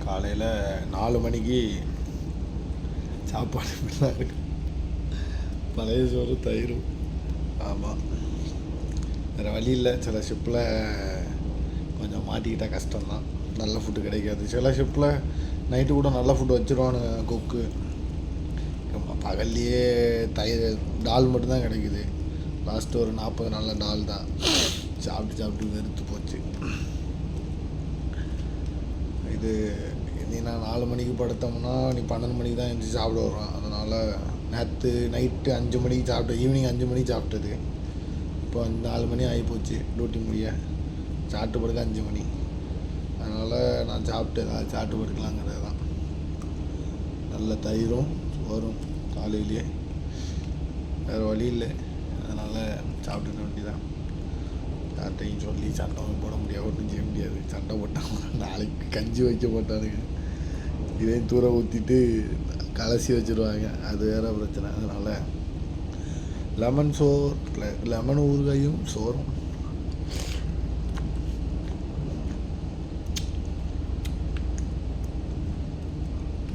காலையில் 4 மணிக்கு சாப்பாடு இப்படிலாம் இருக்கு. பழைய சோறு தயிரும். ஆமாம், வேறு வழி இல்லை. சில ஷிப்பில் கொஞ்சம் மாட்டிக்கிட்டால் கஷ்டம்தான், நல்ல ஃபுட்டு கிடைக்காது. சில ஷிப்பில் நைட்டு கூட நல்ல ஃபுட்டு வச்சுருவானுங்க குக்கு. பகல்லையே டால் மட்டும்தான் கிடைக்குது. லாஸ்ட்டு ஒரு 40 நாளில் டால் தான் சாப்பிட்டு வெறுத்து போச்சு. இது நீ நான் 4 மணிக்கு படுத்தோம்னா நீ 12 மணிக்கு தான் எழுந்திரிச்சி சாப்பிட வரோம். அதனால் நேற்று நைட்டு 5 மணிக்கு சாப்பிட்டேன், ஈவினிங் 5 மணிக்கு சாப்பிட்டது. இப்போ 4 மணி ஆகிப்போச்சு டியூட்டி முடிய. சாப்பிட்டு படுக்க 5 மணி. அதனால் நான் சாப்பிட்டு படுக்கலாங்கிறது தான். நல்ல தயிரும் சோறும் காலையிலேயே, வேறு வழி இல்லை. அதனால் சாப்பிட்டுக்க வேண்டியதான். யார்கிட்டையும் சொல்லி சண்டை போட முடியாது, ஒன்றும் செய்ய முடியாது. சண்டை போட்டாங்க, நாளைக்கு கஞ்சி வைக்க போட்டானுங்க, இதையும் தூர ஊற்றிட்டு கலசி வச்சுருவாங்க, அது வேறு பிரச்சனை. அதனால் லெமன் ஊறுகாயும் சோறும்.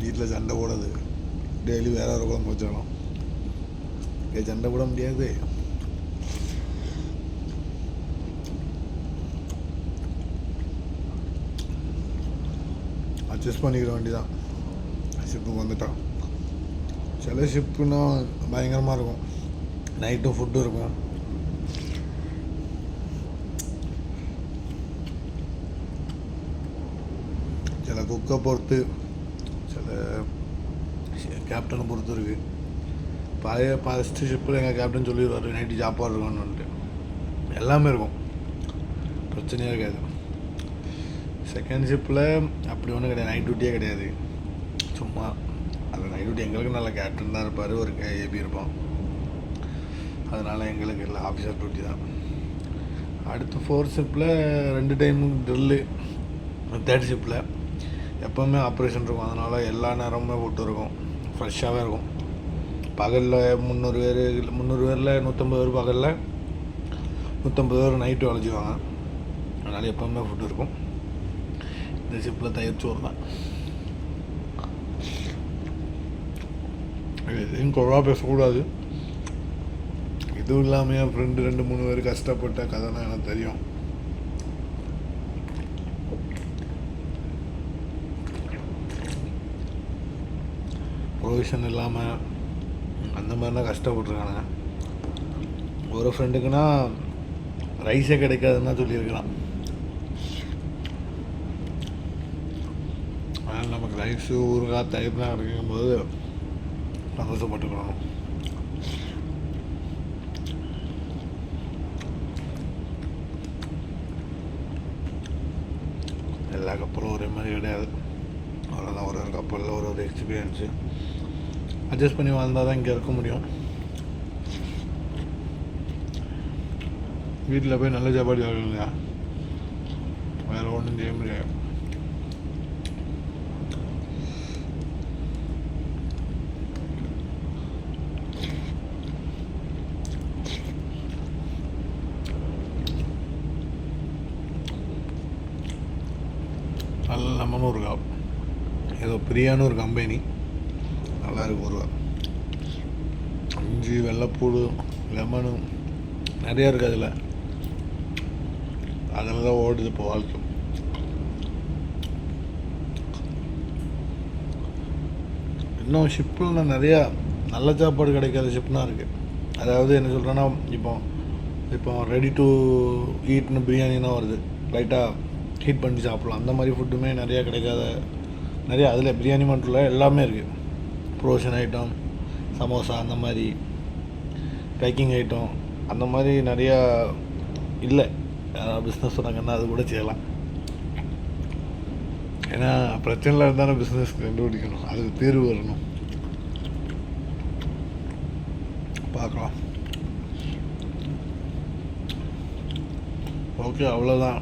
வீட்டில் சண்டை போடாது, டெய்லி வேற ஒரு குழம்பு வச்சாலும் சண்டை போட முடியாது. அட்ஜஸ்ட் பண்ணிக்கிற வேண்டிதான். ஷிப்புக்கு வந்துட்டான். சில ஷிப்புன்னா பயங்கரமாக இருக்கும், நைட்டும் ஃபுட்டும் இருக்கும். சில குக்கை பொறுத்து, சில கேப்டனை பொறுத்து இருக்குது. ஃபஸ்ட்டு ஷிப்பில் எங்கள் கேப்டன் சொல்லிடுவார் நைட்டு சாப்பாடு இருக்கணும்னுட்டு. எல்லாமே இருக்கும், பிரச்சனையே இருக்காது. செகண்ட் ஷிப்பில் அப்படி ஒன்றும் கிடையாது, நைட் டியூட்டியே கிடையாது. சும்மா அந்த நைட் டியூட்டி எங்களுக்கு நல்ல கேப்டன் தான் இருப்பார், ஒரு ஏபி இருப்போம். அதனால் எங்களுக்கு எல்லாம் ஆஃபீஸர் டியூட்டி தான். அடுத்து 4th ஷிப்பில் 2 டைமும் ட்ரில்லு. 3rd ஷிப்பில் எப்போவுமே ஆப்ரேஷன் இருக்கும். அதனால் எல்லா நேரமுமே ஃபுட்டு இருக்கும், ஃப்ரெஷ்ஷாகவே இருக்கும். பகலில் 300 பேரில் 150 பேர், பகலில் 150 பேர் நைட்டு வளைச்சிவாங்க. அதனால் எப்போவுமே ஃபுட்டு இருக்கும். இந்த ஷிப்பில் தயிர் சோறு தான். எதையும் குறவா பேசக்கூடாது. இதுவும் இல்லாமல் என் ஃப்ரெண்டு 2-3 பேர் கஷ்டப்பட்ட கதைனா எனக்கு தெரியும். ப்ரொவிஷன் இல்லாமல் அந்த மாதிரிலாம் கஷ்டப்பட்டுருக்காங்க. ஒரு ஃப்ரெண்டுக்குன்னா ரைஸே கிடைக்காதுன்னு தான் சொல்லியிருக்கிறான். அதனால் நமக்கு ரைஸு ஊறுகாய் தயிர்லாம் கிடைக்கும்போது சந்தோஷப்பட்டுக்கணும். எல்லா கப்பலும் ஒரே மாதிரி கிடையாது. அவ்வளோதான், ஒரு கப்பலில் ஒரு எக்ஸ்பீரியன்ஸு. அட்ஜஸ்ட் பண்ணி வாழ்ந்தால் தான் இங்கே இருக்க முடியும். வீட்டில் போய் நல்ல சாப்பாடு சாப்பிடுங்க, வேறு ஒன்றும் செய்ய முடியாது. நல்ல லெமன் ஊறுகாய், ஏதோ பிரியான்னு ஒரு கம்பெனி, நல்லாயிருக்கு ஊறுகாய். இஞ்சி, வெள்ளைப்பூடு, லெமனு நிறையா இருக்குது அதில் தான் ஓடுது இப்போ வாழ்க்கை. இன்னும் ஷிப்பில் நிறையா நல்ல சாப்பாடு கிடைக்காத ஷிப்னா இருக்குது. அதாவது என்ன சொல்கிறேன்னா, இப்போ ரெடி டு ஈட்னு பிரியாணினா வருது, லைட்டாக ஹீட் பண்ணி சாப்பிட்லாம். அந்த மாதிரி ஃபுட்டுமே நிறையா கிடைக்காத, நிறையா அதில் பிரியாணி மட்டும் இல்லை, எல்லாமே இருக்குது. ப்ரோஷன் ஐட்டம், சமோசா, அந்த மாதிரி பேக்கிங் ஐட்டம், அந்த மாதிரி நிறையா இல்லை. பிஸ்னஸ் சொன்னாங்கன்னா அது கூட செய்யலாம். ஏன்னா பிரச்சனையில் இருந்தாலும் பிஸ்னஸ் கண்டுபிடிக்கணும், அதுக்கு தீர்வு வரணும். பார்க்கலாம். ஓகே, அவ்வளோதான்.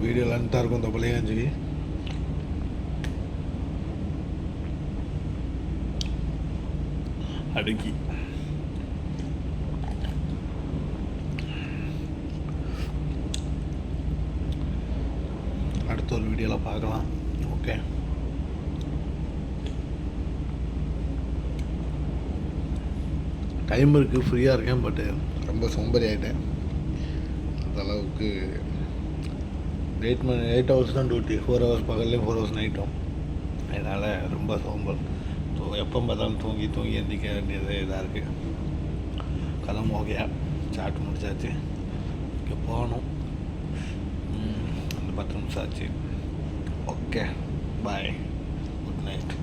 வீடியோ லென்த்தாக இருக்கும் இந்த பழையாஞ்சிக்கு. அடுக்கி அடுத்த ஒரு வீடியோவில் பார்க்கலாம். ஓகே, டைம் இருக்குது, ஃப்ரீயாக இருக்கேன். பட்டு ரொம்ப சோம்பேறி ஆகிட்டேன். அந்தளவுக்கு 8 ஹவர்ஸ் தான் டியூட்டி, 4 ஹவர்ஸ் பகல்லையும் 4 ஹவர்ஸ் நைட்டும். அதனால் ரொம்ப சோம்பல். எப்போ பார்த்தாலும் தூங்கி எந்திரிக்க வேண்டியது இதாக இருக்குது. கதம் ஓகே, சாட் முடிச்சாச்சு. இங்கே போகணும். அந்த 10 நிமிஷம் ஆச்சு. ஓகே, பாய், குட் நைட்.